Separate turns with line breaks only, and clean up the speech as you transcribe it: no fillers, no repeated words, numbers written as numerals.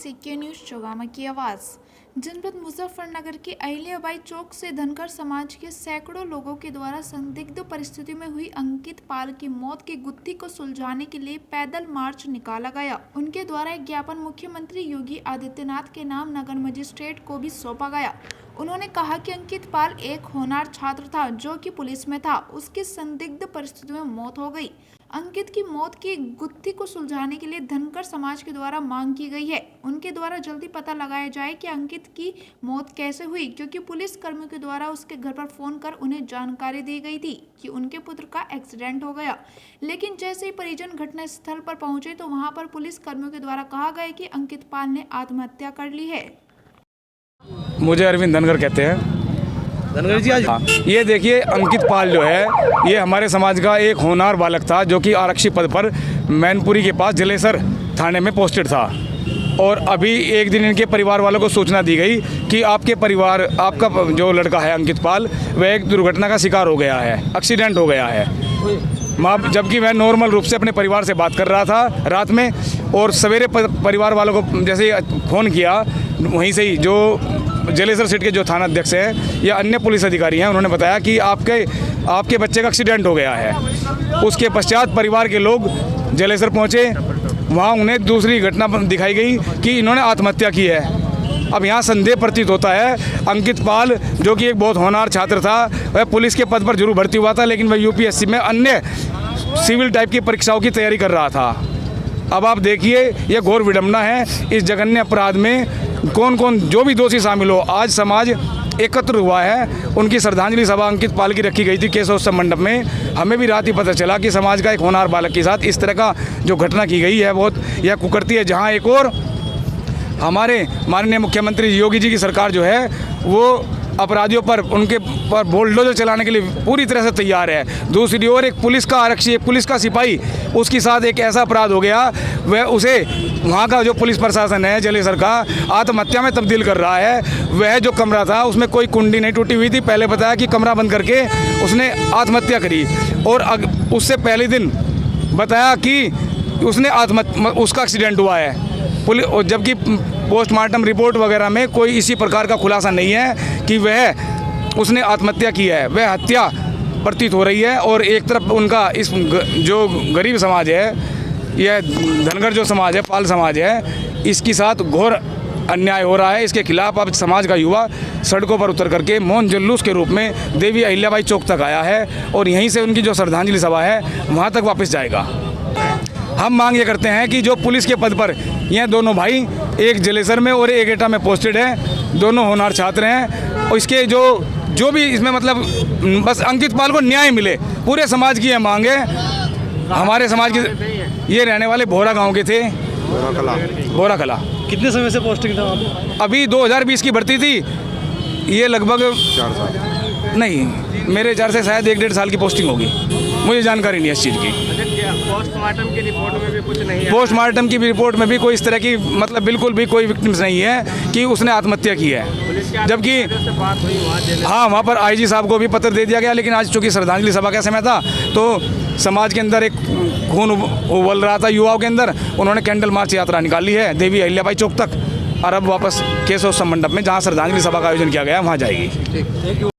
C K news चौगामा की आवाज। जनपद मुजफ्फरनगर के अहिल्याबाई चौक से धनगर समाज के सैकड़ों लोगों के द्वारा संदिग्ध परिस्थिति में हुई अंकित पाल की मौत की गुत्थी को सुलझाने के लिए पैदल मार्च निकाला गया। उनके द्वारा एक ज्ञापन मुख्यमंत्री योगी आदित्यनाथ के नाम नगर मजिस्ट्रेट को भी सौंपा गया। उन्होंने कहा कि अंकित पाल एक होनहार छात्र था जो कि पुलिस में था। उसकी संदिग्ध परिस्थितियों में मौत हो गई। अंकित की मौत की गुत्थी को सुलझाने के लिए धनगर समाज के द्वारा मांग की गई है। उनके द्वारा जल्दी पता लगाया जाए कि अंकित की मौत कैसे हुई, क्योंकि पुलिस कर्मियों के द्वारा उसके घर पर फोन कर उन्हें जानकारी दी गई थी कि उनके पुत्र का एक्सीडेंट हो गया। लेकिन जैसे ही परिजन घटना स्थल पर पहुंचे तो वहां पर पुलिस कर्मियों के द्वारा कहा गया कि अंकित पाल ने आत्महत्या कर ली है।
मुझे अरविंद धनगर कहते हैं। धनगर जी, आज ये देखिए, अंकित पाल जो है ये हमारे समाज का एक होनहार बालक था जो कि आरक्षी पद पर मैनपुरी के पास जलेसर थाने में पोस्टेड था। और अभी एक दिन इनके परिवार वालों को सूचना दी गई कि आपका जो लड़का है अंकित पाल, वह एक दुर्घटना का शिकार हो गया है, एक्सीडेंट हो गया है। जबकि मैं नॉर्मल रूप से अपने परिवार से बात कर रहा था रात में, और सवेरे परिवार वालों को जैसे फ़ोन किया, वहीं से ही जो जलेसर सीट के जो थाना अध्यक्ष हैं या अन्य पुलिस अधिकारी हैं, उन्होंने बताया कि आपके बच्चे का एक्सीडेंट हो गया है। उसके पश्चात परिवार के लोग जलेसर पहुंचे। वहां उन्हें दूसरी घटना दिखाई गई कि इन्होंने आत्महत्या की है। अब यहाँ संदेह प्रतीत होता है अंकित पाल, जो कि एक बहुत होनहार छात्र था, वह पुलिस के पद पर जरूर भर्ती हुआ था, लेकिन वह यूपीएससी में अन्य सिविल टाइप की परीक्षाओं की तैयारी कर रहा था। अब आप देखिए, यह घोर विडंबना है। इस जघन्य अपराध में कौन कौन जो भी दोषी शामिल हो, आज समाज एकत्र हुआ है। उनकी श्रद्धांजलि सभा अंकित पाल की रखी गई थी केशव मंडप में। हमें भी रात ही पता चला कि समाज का एक होनहार बालक के साथ इस तरह का जो घटना की गई है, बहुत यह कुकर्ती है। जहां एक और हमारे माननीय मुख्यमंत्री योगी जी की सरकार जो है वो अपराधियों पर उनके पर बुलडोजर चलाने के लिए पूरी तरह से तैयार है। दूसरी ओर एक पुलिस का आरक्षी, एक पुलिस का सिपाही, उसके साथ एक ऐसा अपराध हो गया, वह उसे वहाँ का जो पुलिस प्रशासन है जलेसर का आत्महत्या में तब्दील कर रहा है। वह जो कमरा था उसमें कोई कुंडी नहीं टूटी हुई थी। पहले बताया कि कमरा बंद करके उसने आत्महत्या करी, और उससे पहले दिन बताया कि उसने उसका एक्सीडेंट हुआ है। जबकि पोस्टमार्टम रिपोर्ट वगैरह में कोई इसी प्रकार का खुलासा नहीं है कि उसने आत्महत्या की है। वह हत्या प्रतीत हो रही है। और एक तरफ उनका इस जो गरीब समाज है, यह धनगर जो समाज है, पाल समाज है, इसके साथ घोर अन्याय हो रहा है। इसके खिलाफ अब समाज का युवा सड़कों पर उतर करके मौन जुलूस के रूप में देवी अहिल्याबाई चौक तक आया है, और यहीं से उनकी जो श्रद्धांजलि सभा है वहाँ तक वापस जाएगा। हम मांग ये करते हैं कि जो पुलिस के पद पर ये दोनों भाई, एक जलेसर में और एक एटा में पोस्टेड है, दोनों होनहार छात्र हैं, और इसके जो भी इसमें मतलब बस अंकित पाल को न्याय मिले, पूरे समाज की यह मांग है। हमारे समाज के ये रहने वाले भोरा गांव के थे, भोरा कला।
कितने समय से पोस्टिंग था वहाँ पे?
अभी 2020 की भर्ती थी। ये लगभग
4 साल
नहीं, मेरे विचार से शायद 1-1.5 साल की पोस्टिंग होगी। मुझे जानकारी नहीं है इस चीज़ की।
पोस्टमार्टम की रिपोर्ट में भी कुछ नहीं है?
पोस्टमार्टम की रिपोर्ट में भी कोई इस तरह की मतलब बिल्कुल भी कोई विक्टिम्स नहीं है कि उसने आत्महत्या की है। जबकि हाँ, वहाँ पर आईजी साहब को भी पत्र दे दिया गया, लेकिन आज चूँकि श्रद्धांजलि सभा का समय था तो समाज के अंदर एक खून उबल रहा था युवाओं के अंदर। उन्होंने कैंडल मार्च यात्रा निकाली है देवी अहिल्याबाई चौक तक, और अब वापस केशव मंडप में जहाँ श्रद्धांजलि सभा का आयोजन किया गया वहाँ जाएगी।